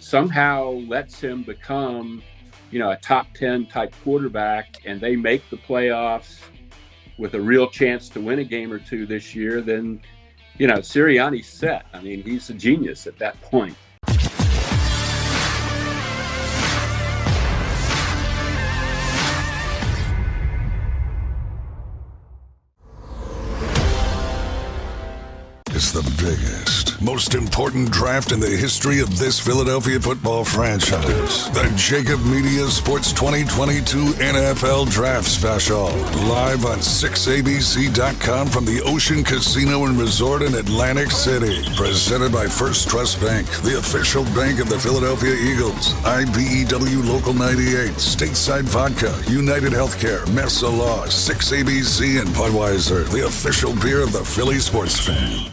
somehow lets him become, a top 10 type quarterback, and they make the playoffs with a real chance to win a game or two this year, then, Sirianni's set. I mean, he's a genius at that point. It's the biggest, most important draft in the history of this Philadelphia football franchise. The JAKIB Media Sports 2022 NFL Draft Special. Live on 6abc.com from the Ocean Casino and Resort in Atlantic City. Presented by First Trust Bank, the official bank of the Philadelphia Eagles. IBEW Local 98, Stateside Vodka, United Healthcare, Mesa Law, 6ABC, and Budweiser, the official beer of the Philly sports fan.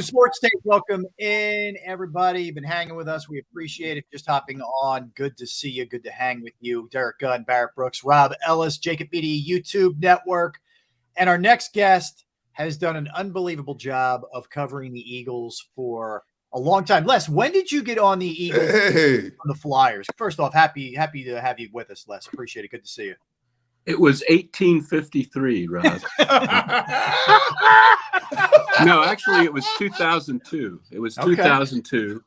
Sports Take, welcome in, everybody. You've been hanging with us. We appreciate it. Just hopping on. Good to see you. Good to hang with you. Derek Gunn, Barrett Brooks, Rob Ellis, JAKIB Media YouTube Network. And our next guest has done an unbelievable job of covering the Eagles for a long time. Les, when did you get on the Eagles from the Flyers? First off, happy to have you with us, Les. Appreciate it. Good to see you. It was 1853, Rob. No, actually, it was 2002. It was 2002.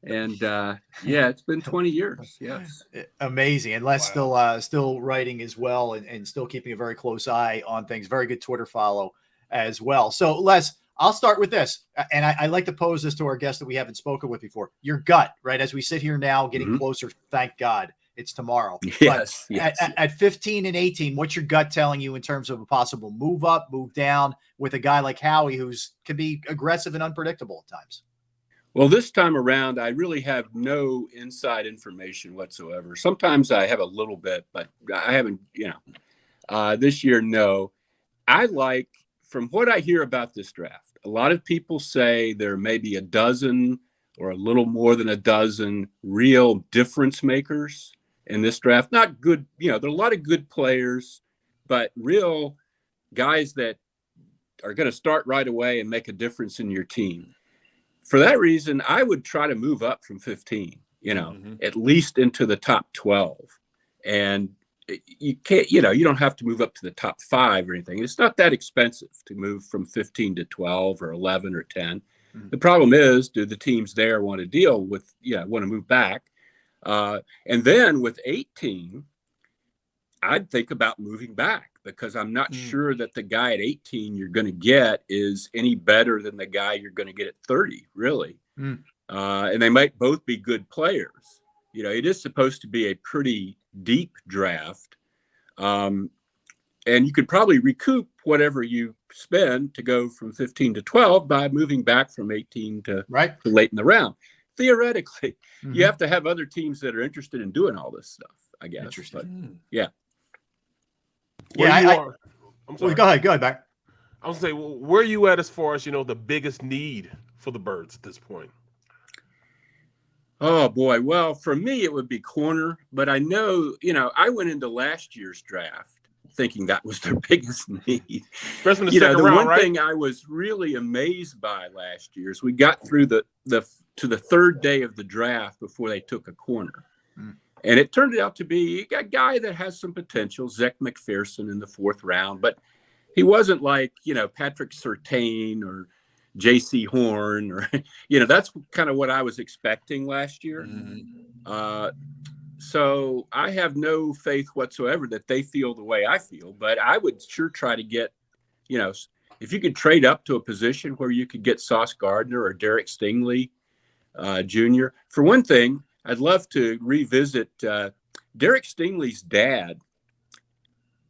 It's been 20 years. Yes. Amazing. And Les still writing as well and still keeping a very close eye on things. Very good Twitter follow as well. So, Les, I'll start with this. And I like to pose this to our guest that we haven't spoken with before. Your gut, right? As we sit here now, getting closer, thank God. It's tomorrow. Yes. At 15 and 18, what's your gut telling you in terms of a possible move up, move down with a guy like Howie who's can be aggressive and unpredictable at times? Well, this time around, I really have no inside information whatsoever. Sometimes I have a little bit, but I haven't, this year, no. I like, from what I hear about this draft, a lot of people say there may be a dozen or a little more than a dozen real difference makers in this draft. Not good, there are a lot of good players, but real guys that are going to start right away and make a difference in your team. For that reason, I would try to move up from 15, at least into the top 12. And you can't, you don't have to move up to the top 5 or anything. It's not that expensive to move from 15 to 12 or 11 or 10. The problem is, do the teams there want to deal with, want to move back? And then with 18, I'd think about moving back because I'm not sure that the guy at 18 you're going to get is any better than the guy you're going to get at 30, really. And they might both be good players. It is supposed to be a pretty deep draft. And you could probably recoup whatever you spend to go from 15 to 12 by moving back from 18 to late in the round. Theoretically, you have to have other teams that are interested in doing all this stuff, I guess. Interesting. But, I'm sorry. Go ahead, back. I was saying, where are you at as far as, the biggest need for the Birds at this point? Oh, boy. Well, for me, it would be corner. But I know, I went into last year's draft thinking that was their biggest need. Especially in the second round, one thing I was really amazed by last year is we got through to the third day of the draft before they took a corner. And it turned out to be a guy that has some potential, Zach McPherson in the 4th round, but he wasn't like, Patrick Surtain or J.C. Horn or, that's kind of what I was expecting last year. So I have no faith whatsoever that they feel the way I feel, but I would sure try to get, if you could trade up to a position where you could get Sauce Gardner or Derek Stingley Jr. For one thing, I'd love to revisit Derek Stingley's dad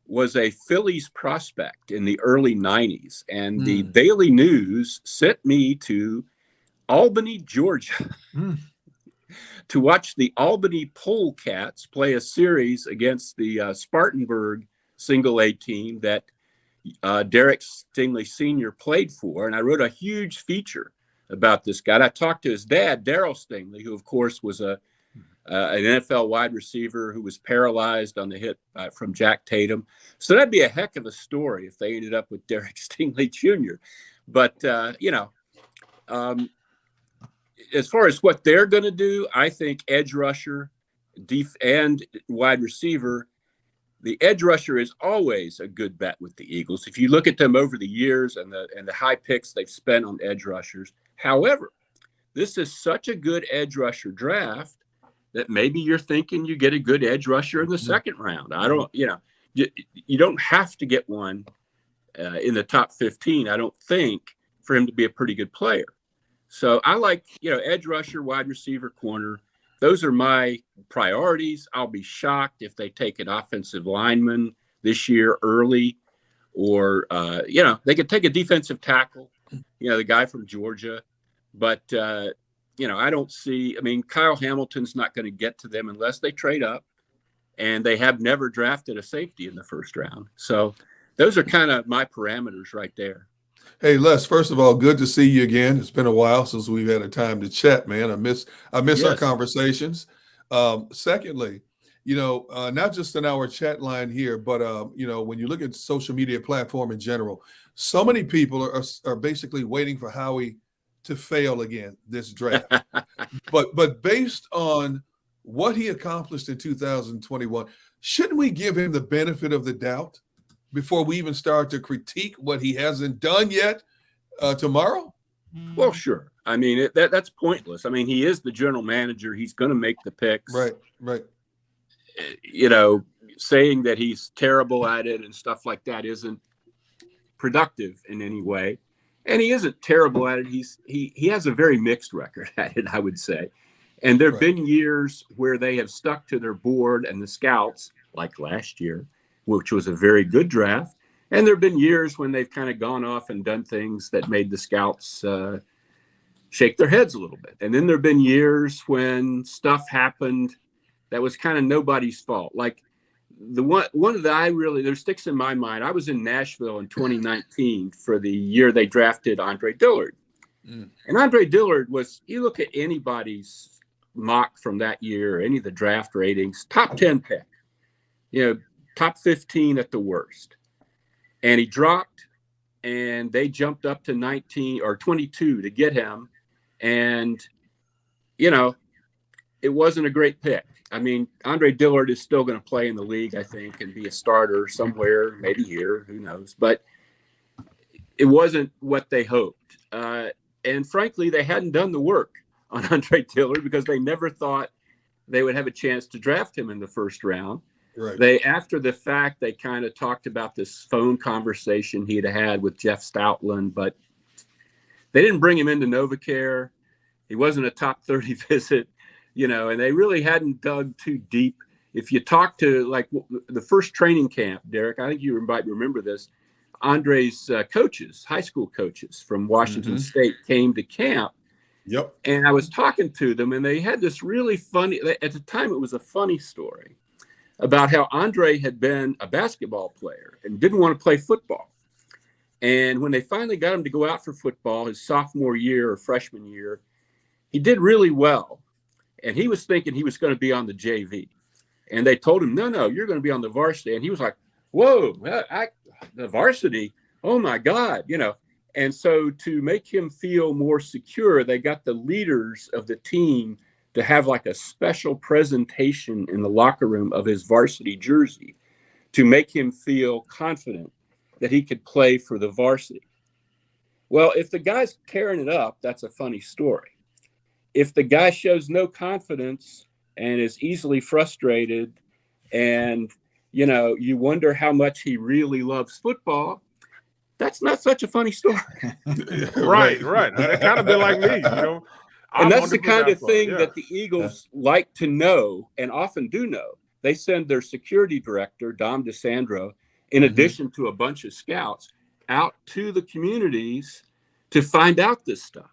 was a Phillies prospect in the early 90s, and the Daily News sent me to Albany, Georgia, to watch the Albany Polecats play a series against the Spartanburg single A team that Derek Stingley Sr. played for. And I wrote a huge feature about this guy. I talked to his dad, Darryl Stingley, who, of course, was an NFL wide receiver who was paralyzed on the hit from Jack Tatum. So that'd be a heck of a story if they ended up with Derek Stingley Jr. But, as far as what they're going to do, I think edge rusher, and wide receiver. The edge rusher is always a good bet with the Eagles. If you look at them over the years and the high picks they've spent on edge rushers. However, this is such a good edge rusher draft that maybe you're thinking you get a good edge rusher in the second round. I don't, you don't have to get one in the top 15, I don't think, for him to be a pretty good player. So I like, edge rusher, wide receiver, corner. Those are my priorities. I'll be shocked if they take an offensive lineman this year early, or, they could take a defensive tackle, the guy from Georgia. But, I don't see, Kyle Hamilton's not going to get to them unless they trade up, and they have never drafted a safety in the first round. So those are kind of my parameters right there. Hey, Les, first of all, good to see you again. It's been a while since we've had a time to chat, man. I miss Yes. our conversations. Secondly, not just in our chat line here, but, when you look at social media platform in general, so many people are basically waiting for Howie to fail again this draft. but based on what he accomplished in 2021, shouldn't we give him the benefit of the doubt before we even start to critique what he hasn't done yet tomorrow? Well, sure. That's pointless. He is the general manager. He's going to make the picks. Right. Saying that he's terrible at it and stuff like that isn't productive in any way. And he isn't terrible at it. He has a very mixed record at it, I would say. And there have been years where they have stuck to their board and the scouts, like last year, which was a very good draft. And there have been years when they've kind of gone off and done things that made the scouts shake their heads a little bit. And then there have been years when stuff happened that was kind of nobody's fault. Like the one that there sticks in my mind. I was in Nashville in 2019 for the year they drafted Andre Dillard. And Andre Dillard you look at anybody's mock from that year, any of the draft ratings, top 10 pick, top 15 at the worst. And he dropped, and they jumped up to 19 or 22 to get him. And, it wasn't a great pick. Andre Dillard is still going to play in the league, I think, and be a starter somewhere, maybe here, who knows. But it wasn't what they hoped. And frankly, they hadn't done the work on Andre Dillard because they never thought they would have a chance to draft him in the first round. Right. After the fact, they kind of talked about this phone conversation he'd had with Jeff Stoutland, but they didn't bring him into NovaCare. He wasn't a top 30 visit, and they really hadn't dug too deep. If you talk to the first training camp, Derek, I think you might remember this, Andre's coaches, high school coaches from Washington State came to camp. Yep. And I was talking to them, and they had this really funny, at the time it was a funny story about how Andre had been a basketball player and didn't want to play football. And when they finally got him to go out for football his sophomore year or freshman year, he did really well. And he was thinking he was going to be on the JV. And they told him, no, you're going to be on the varsity. And he was like, whoa, the varsity? Oh, my God, And so to make him feel more secure, they got the leaders of the team to have like a special presentation in the locker room of his varsity jersey to make him feel confident that he could play for the varsity. Well, if the guy's tearing it up, that's a funny story. If the guy shows no confidence and is easily frustrated and, you wonder how much he really loves football, that's not such a funny story. Right. That kind of been like me, And that's the kind of thing that the Eagles like to know and often do know. They send their security director, Dom DeSandro, in addition to a bunch of scouts, out to the communities to find out this stuff.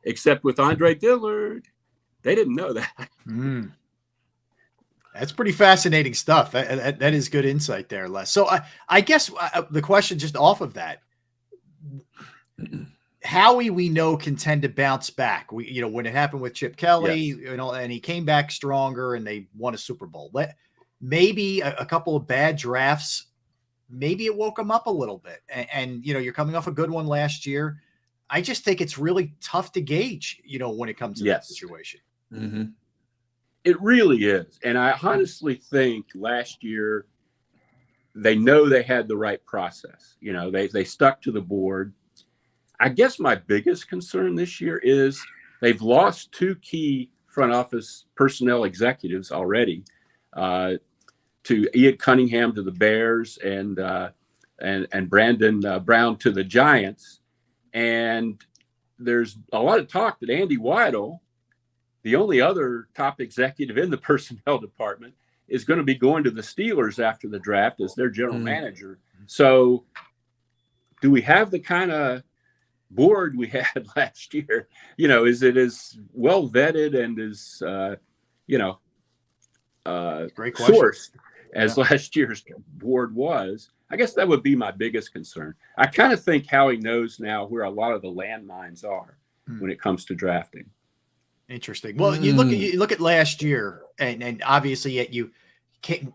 Except with Andre Dillard, they didn't know that. That's pretty fascinating stuff. That is good insight there, Les. So I guess the question just off of that, Howie, we know, can tend to bounce back. When it happened with Chip Kelly, and he came back stronger and they won a Super Bowl. Maybe a couple of bad drafts, maybe it woke him up a little bit. And you're coming off a good one last year. I just think it's really tough to gauge, when it comes to that situation. Mm-hmm. It really is. And I honestly think last year they know they had the right process. They stuck to the board. I guess my biggest concern this year is they've lost 2 key front office personnel executives already, to Ian Cunningham to the Bears and Brandon Brown to the Giants. And there's a lot of talk that Andy Weidel, the only other top executive in the personnel department, is going to be going to the Steelers after the draft as their general manager. So do we have the kind of board we had last year? Is it as well vetted and as, Great question. sourced as last year's board was? I guess that would be my biggest concern. I kind of think Howie knows now where a lot of the landmines are when it comes to drafting. Interesting. Well, you look at last year, and obviously you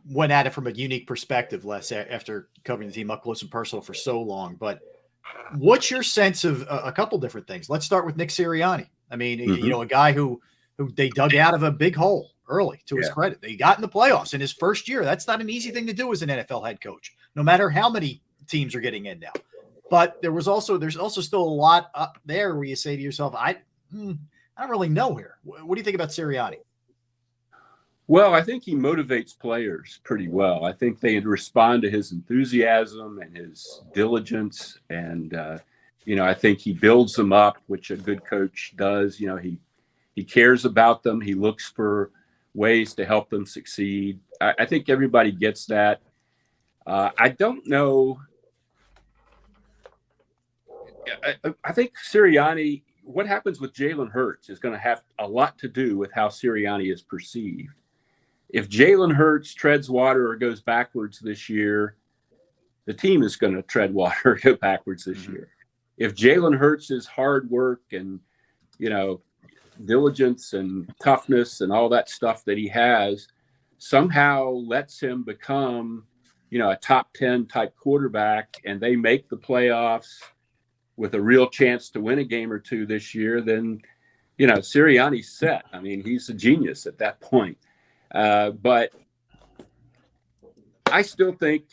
went at it from a unique perspective, Les, after covering the team up close and personal for so long. But what's your sense of a couple different things? Let's start with Nick Sirianni. I mean, a guy who they dug out of a big hole early, to his credit. They got in the playoffs in his first year. That's not an easy thing to do as an NFL head coach, no matter how many teams are getting in now. But there's also still a lot up there where you say to yourself, I don't really know here. What do you think about Sirianni? Well, I think he motivates players pretty well. I think they respond to his enthusiasm and his diligence. And, I think he builds them up, which a good coach does. He cares about them. He looks for ways to help them succeed. I think everybody gets that. I don't know. I think Sirianni, what happens with Jalen Hurts is going to have a lot to do with how Sirianni is perceived. If Jalen Hurts treads water or goes backwards this year, the team is going to tread water or go backwards this year. If Jalen Hurts' hard work and, diligence and toughness and all that stuff that he has somehow lets him become, a top 10 type quarterback, and they make the playoffs with a real chance to win a game or two this year, then, Sirianni's set. I mean, he's a genius at that point. But I still think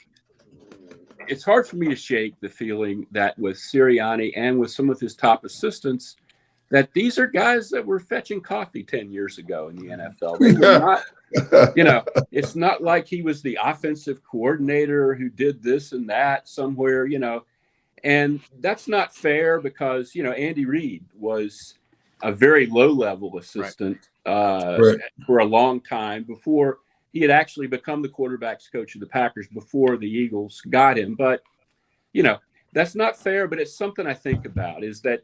it's hard for me to shake the feeling that with Sirianni and with some of his top assistants, that these are guys that were fetching coffee 10 years ago in the NFL. They were not, it's not like he was the offensive coordinator who did this and that somewhere, and that's not fair because, Andy Reid was a very low-level assistant for a long time before he had actually become the quarterback's coach of the Packers, before the Eagles got him. But, that's not fair, but it's something I think about, is that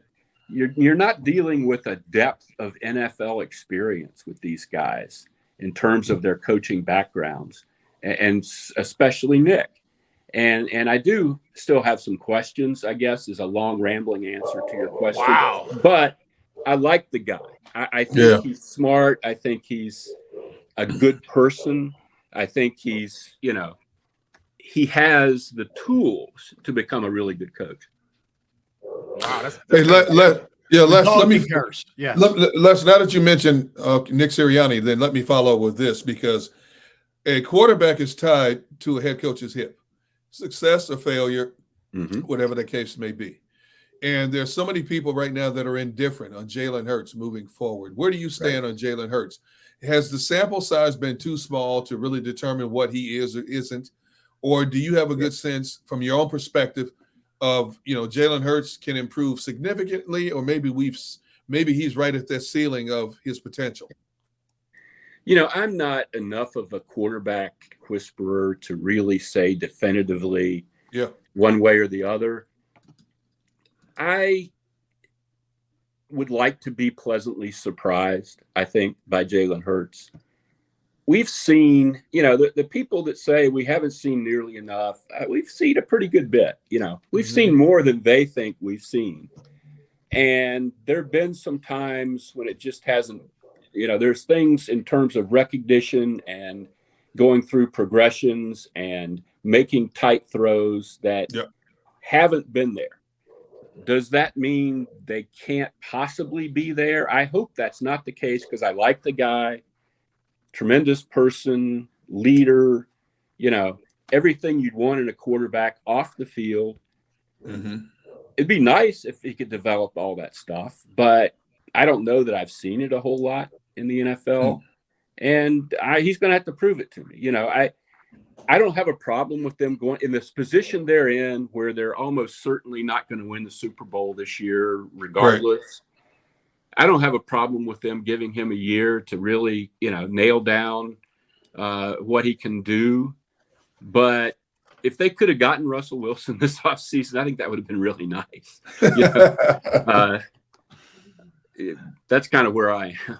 you're not dealing with a depth of NFL experience with these guys in terms of their coaching backgrounds, and especially Nick. And I do still have some questions, I guess, is a long rambling answer to your question. Wow. But I like the guy. I think he's smart. I think he's a good person. I think he's, he has the tools to become a really good coach. Wow, Hey, let me curse. Yes. Les, now that you mentioned Nick Sirianni, then let me follow with this, because a quarterback is tied to a head coach's hip. Success or failure, whatever the case may be. And there's so many people right now that are indifferent on Jalen Hurts moving forward. Where do you stand on Jalen Hurts? Has the sample size been too small to really determine what he is or isn't? Or do you have a good sense from your own perspective of, Jalen Hurts can improve significantly, or maybe he's right at that ceiling of his potential? I'm not enough of a quarterback whisperer to really say definitively one way or the other. I would like to be pleasantly surprised, I think, by Jalen Hurts. We've seen, the people that say we haven't seen nearly enough, we've seen a pretty good bit. We've seen more than they think we've seen. And there have been some times when it just hasn't, there's things in terms of recognition and going through progressions and making tight throws that haven't been there. Does that mean they can't possibly be there? I hope that's not the case, because I like the guy, tremendous person, leader, everything you'd want in a quarterback off the field. Mm-hmm. It'd be nice if he could develop all that stuff, but I don't know that I've seen it a whole lot in the NFL. And he's going to have to prove it to me. I don't have a problem with them going in this position they're in, where they're almost certainly not going to win the Super Bowl this year, regardless. Right. I don't have a problem with them giving him a year to really, nail down what he can do. But if they could have gotten Russell Wilson this offseason, I think that would have been really nice. That's kind of where I am.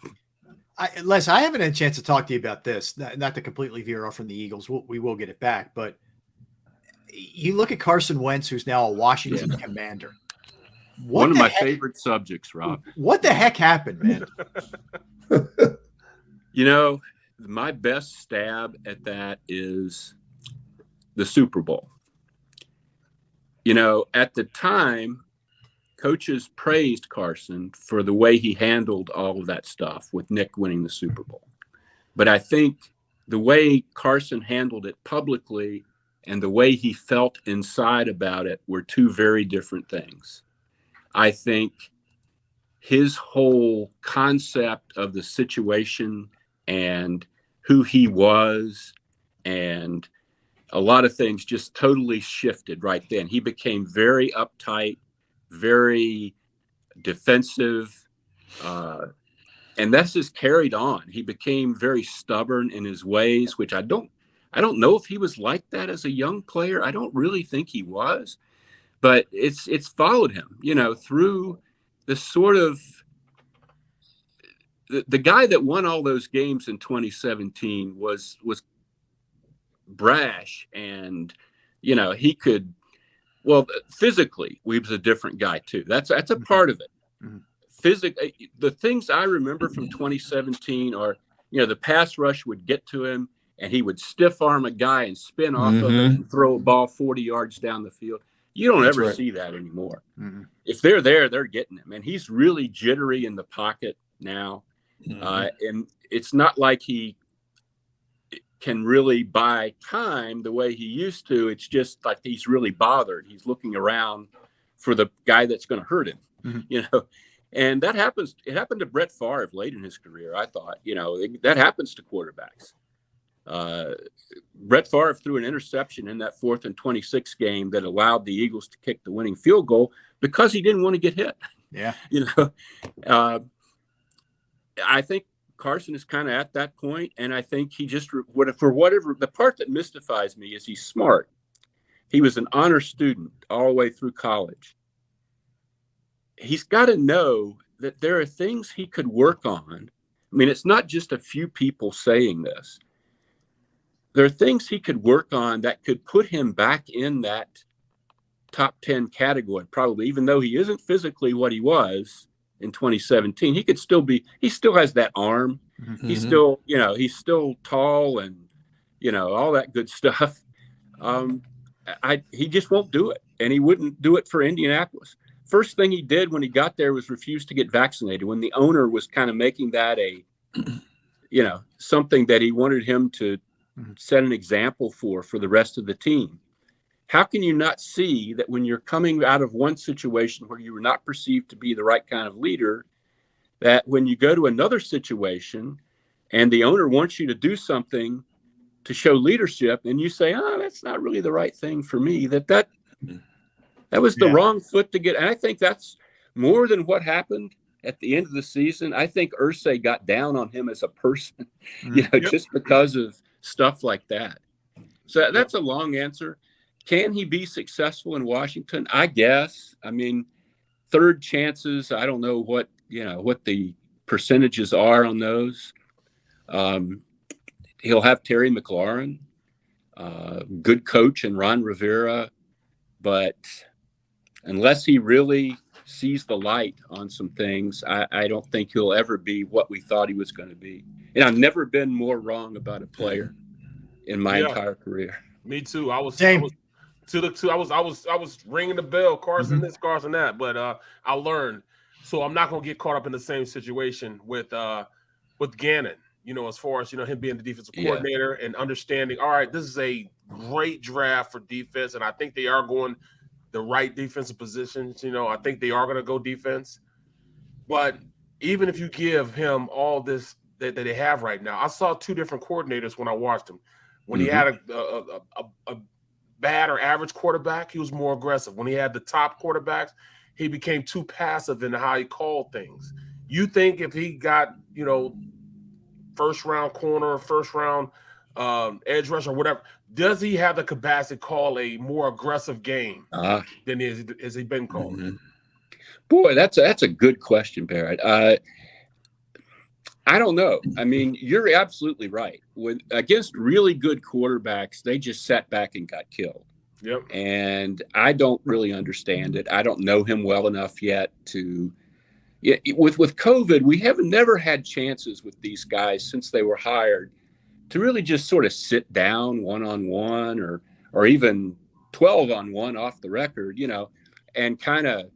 Les, I haven't had a chance to talk to you about this, not to completely veer off from the Eagles. We will get it back. But you look at Carson Wentz, who's now a Washington Commander. One of my favorite subjects, Rob. What the heck happened, man? My best stab at that is the Super Bowl. At the time, coaches praised Carson for the way he handled all of that stuff with Nick winning the Super Bowl. But I think the way Carson handled it publicly and the way he felt inside about it were two very different things. I think his whole concept of the situation and who he was and a lot of things just totally shifted right then. He became very uptight, very defensive, and that's just carried on. He became very stubborn in his ways, which I don't know if he was like that as a young player. I don't really think he was, but it's followed him, through the sort of the guy that won all those games in 2017 was brash, and he could. Well, physically, he was a different guy too. That's a part of it. Mm-hmm. The things I remember from 2017 are, the pass rush would get to him and he would stiff arm a guy and spin off of it and throw a ball 40 yards down the field. You don't ever see that anymore. Mm-hmm. If they're there, they're getting him. And he's really jittery in the pocket now. Mm-hmm. And it's not like he can really buy time the way he used to. It's just like he's really bothered. He's looking around for the guy that's going to hurt him, and that happens. It happened to Brett Favre late in his career. I thought, that happens to quarterbacks. Brett Favre threw an interception in that 4th and 26 game that allowed the Eagles to kick the winning field goal because he didn't want to get hit. Yeah. I think Carson is kind of at that point, and I think he just, for whatever, the part that mystifies me is he's smart. He was an honor student all the way through college. He's got to know that there are things he could work on. I mean, it's not just a few people saying this. There are things he could work on that could put him back in that top 10 category, probably, even though he isn't physically what he was in 2017. He still has that arm. Mm-hmm. He's still, he's still tall and, all that good stuff. He just won't do it. And he wouldn't do it for Indianapolis. First thing he did when he got there was refuse to get vaccinated, when the owner was kind of making that something that he wanted him to set an example for the rest of the team. How can you not see that when you're coming out of one situation where you were not perceived to be the right kind of leader, that when you go to another situation and the owner wants you to do something to show leadership and you say, that's not really the right thing for me, that was the wrong foot to get. And I think that's more than what happened at the end of the season. I think Irsay got down on him as a person, just because of stuff like that. So that's a long answer. Can he be successful in Washington? I guess. I mean, third chances, I don't know what the percentages are on those. He'll have Terry McLaurin, good coach, and Ron Rivera. But unless he really sees the light on some things, I don't think he'll ever be what we thought he was going to be. And I've never been more wrong about a player in my entire career. Me too. I was I was ringing the bell, Carson this, Carson that, but I learned. So I'm not gonna get caught up in the same situation with Gannon. You know, as far as him being the defensive coordinator and understanding. All right, this is a great draft for defense, and I think they are going the right defensive positions. I think they are going to go defense. But even if you give him all this that they have right now, I saw two different coordinators when I watched him. When he had a bad or average quarterback, he was more aggressive. When he had the top quarterbacks, he became too passive in how he called things. You think if he got, first round corner, first round edge rush or whatever, does he have the capacity to call a more aggressive game than has he been called? Boy, that's a good question, Barrett. I don't know. I mean, you're absolutely right. Against really good quarterbacks, they just sat back and got killed. Yep. And I don't really understand it. I don't know him well enough yet to. Yeah, with COVID, we have never had chances with these guys since they were hired to really just sort of sit down one-on-one or even 12-on-1 off the record, and kind of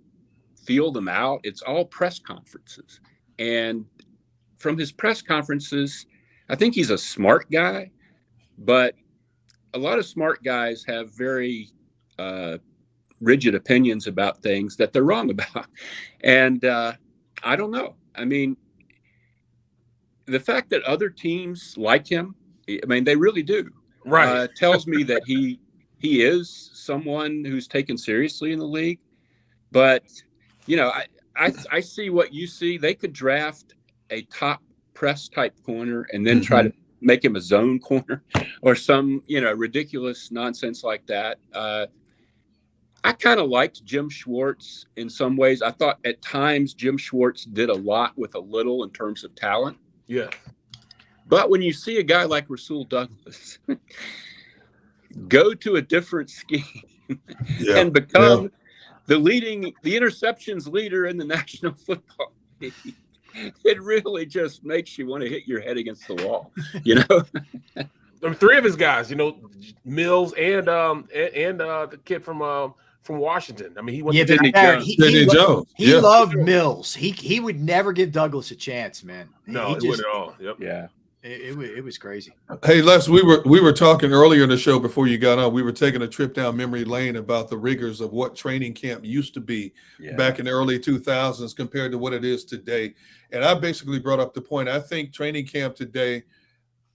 feel them out. It's all press conferences. And from his press conferences, I think he's a smart guy, but a lot of smart guys have very rigid opinions about things that they're wrong about. And I don't know. I mean, the fact that other teams like him, I mean, they really do. Right. Tells me that he is someone who's taken seriously in the league. But, I see what you see. They could draft a top press type corner and then try to make him a zone corner or some, ridiculous nonsense like that. I kind of liked Jim Schwartz in some ways. I thought at times Jim Schwartz did a lot with a little in terms of talent. Yeah. But when you see a guy like Rasul Douglas go to a different scheme and become the interceptions leader in the National Football League, it really just makes you want to hit your head against the wall, Three of his guys, Mills and the kid from Washington. I mean, he went to Sidney Jones. He loved Mills. He would never give Douglas a chance, man. No, he wouldn't at all. Yep. Yeah. It was crazy. Hey, Les, we were talking earlier in the show before you got on. We were taking a trip down memory lane about the rigors of what training camp used to be back in the early 2000s compared to what it is today. And I basically brought up the point. I think training camp today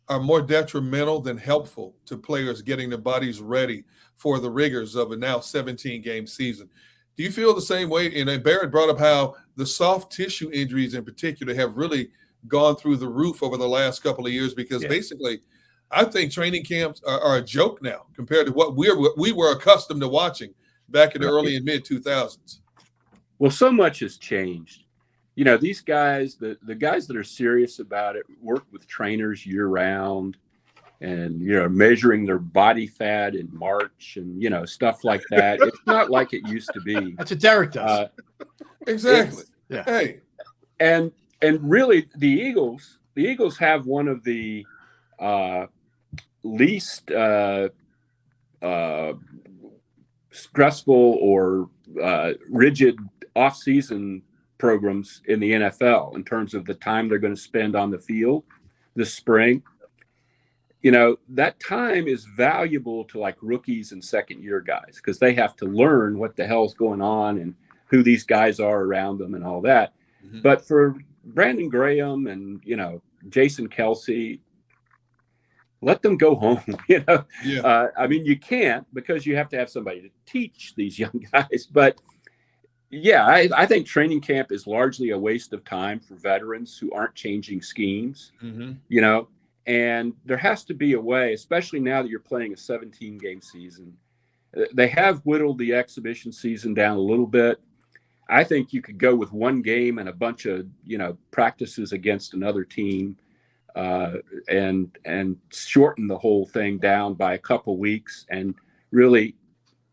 are more detrimental than helpful to players getting their bodies ready for the rigors of a now 17-game season. Do you feel the same way? And Barrett brought up how the soft tissue injuries in particular have really gone through the roof over the last couple of years because basically I think training camps are a joke now compared to what we were accustomed to watching back in the early and mid-2000s. Well, so much has changed. These guys, the guys that are serious about it, work with trainers year round and, measuring their body fat in March and, stuff like that. It's not like it used to be. That's what Derek does. Exactly. Yeah. Hey. And really the Eagles have one of the least stressful or rigid off-season programs in the NFL in terms of the time they're going to spend on the field this spring. That time is valuable to like rookies and second year guys because they have to learn what the hell's going on and who these guys are around them and all that. But for Brandon Graham and, Jason Kelsey, let them go home, I mean, you can't because you have to have somebody to teach these young guys. But yeah, I think training camp is largely a waste of time for veterans who aren't changing schemes, and there has to be a way, especially now that you're playing a 17-game season. They have whittled the exhibition season down a little bit. I think you could go with one game and a bunch of, practices against another team and shorten the whole thing down by a couple weeks and really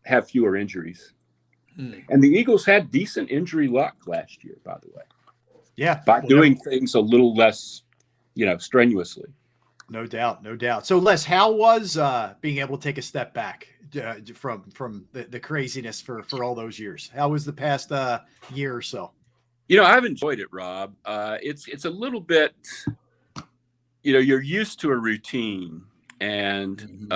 have fewer injuries. And the Eagles had decent injury luck last year, by the way. Yeah. By doing things a little less, strenuously. No doubt, no doubt. So, Les, how was being able to take a step back from the craziness for all those years? How was the past year or so? I've enjoyed it, Rob. It's a little bit, you're used to a routine, and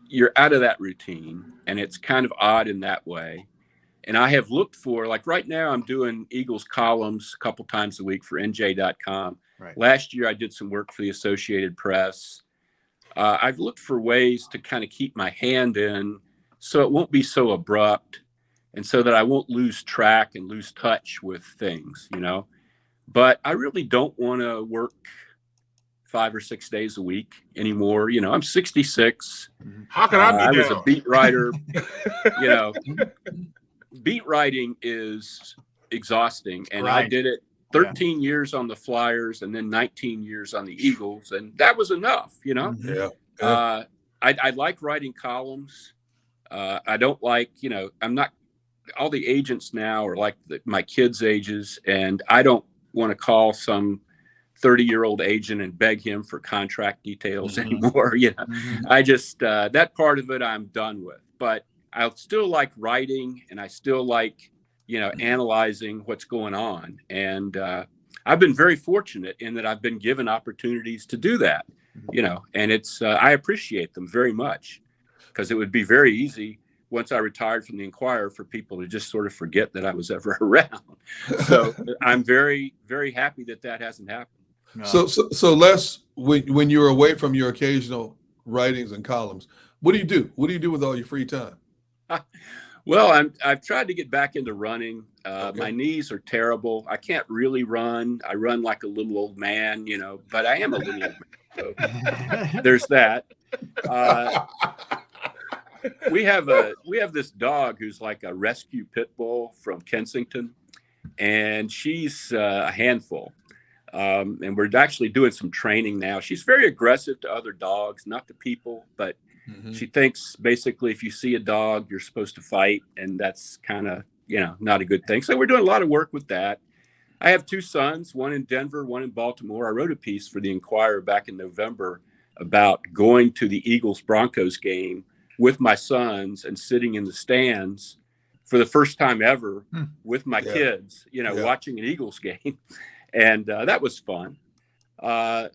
you're out of that routine, and it's kind of odd in that way. And I have looked for, like right now, I'm doing Eagles columns a couple times a week for NJ.com. Right. Last year, I did some work for the Associated Press. I've looked for ways to kind of keep my hand in so it won't be so abrupt, and so that I won't lose track and lose touch with things, But I really don't want to work 5 or 6 days a week anymore. I'm 66. How can I be I was down? a beat writer. Beat writing is exhausting, and I did it 13 years on the Flyers and then 19 years on the Eagles, and that was enough. I like writing columns. I don't like, I'm not, all the agents now are like my kids' ages, and I don't want to call some 30-year-old agent and beg him for contract details anymore. I just, that part of it I'm done with. But I still like writing, and I still like, analyzing what's going on. And I've been very fortunate in that I've been given opportunities to do that, and it's, I appreciate them very much, because it would be very easy once I retired from the Inquirer for people to just sort of forget that I was ever around. So I'm very, very happy that hasn't happened. No. So Les, when you're away from your occasional writings and columns, what do you do? What do you do with all your free time? Well, I've tried to get back into running. My knees are terrible. I can't really run. I run like a little old man, but I am a little old man. So there's that. We have this dog who's like a rescue pit bull from Kensington, and she's a handful. And we're actually doing some training now. She's very aggressive to other dogs, not to people, but she thinks basically if you see a dog, you're supposed to fight. And that's kind of, not a good thing. So we're doing a lot of work with that. I have 2 sons, one in Denver, one in Baltimore. I wrote a piece for the Inquirer back in November about going to the Eagles-Broncos game with my sons and sitting in the stands for the first time ever with my kids, watching an Eagles game. And that was fun. As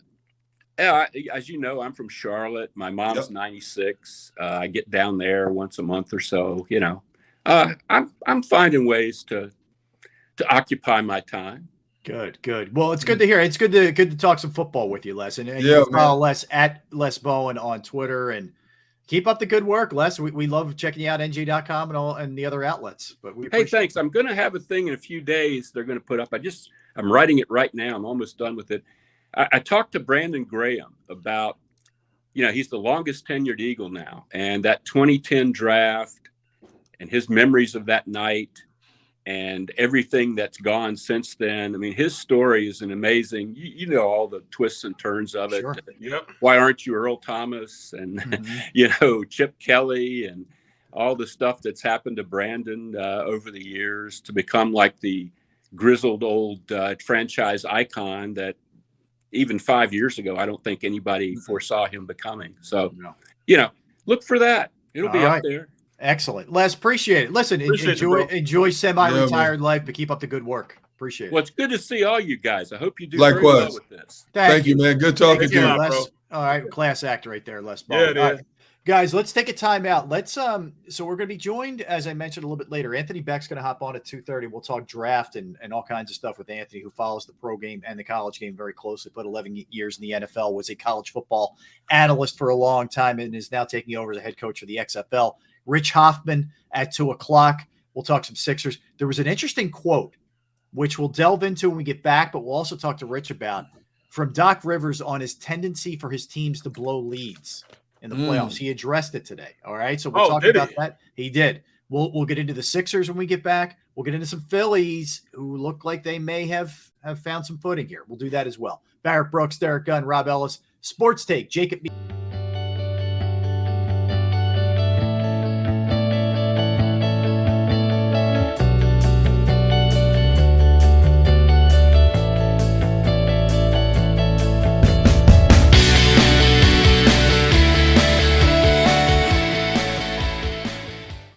you know, I'm from Charlotte. My mom's 96. I get down there once a month or so. I'm finding ways to occupy my time. Good. Well, it's good to hear. It's good to talk some football with you, Les. And you can follow Les at Les Bowen on Twitter, and keep up the good work, Les. We love checking you out, NJ.com and the other outlets. But thanks. I'm going to have a thing in a few days they're going to put up. I'm writing it right now. I'm almost done with it. I talked to Brandon Graham about, he's the longest tenured Eagle now, and that 2010 draft and his memories of that night and everything that's gone since then. I mean, his story is an amazing, all the twists and turns of it. Sure. Yep. Why aren't you Earl Thomas? And, Chip Kelly and all the stuff that's happened to Brandon over the years to become like the grizzled old franchise icon that even 5 years ago, I don't think anybody foresaw him becoming. So, look for that. It'll be up there. Excellent. Les, appreciate it. Listen, enjoy semi-retired life, but keep up the good work. Appreciate it. Well, it's good to see all you guys. I hope you do Likewise. very well with this. Thank you, man. Good talking to you. Les. All right, class act right there, Les. Yeah, it is. Right. Guys, let's take a time out. Let's so we're going to be joined, as I mentioned a little bit later. Anthony Beck's going to hop on at 2:30. We'll talk draft and all kinds of stuff with Anthony, who follows the pro game and the college game very closely. Put 11 years in the NFL, was a college football analyst for a long time, and is now taking over as a head coach for the XFL. Rich Hoffman at 2:00. We'll talk some Sixers. There was an interesting quote, which we'll delve into when we get back, but we'll also talk to Rich about, from Doc Rivers on his tendency for his teams to blow leads in the playoffs. He addressed it today. All right. So we'll talk about that. He did. We'll get into the Sixers when we get back. We'll get into some Phillies who look like they may have found some footing here. We'll do that as well. Barrett Brooks, Derek Gunn, Rob Ellis, Sports Take, JAKIB.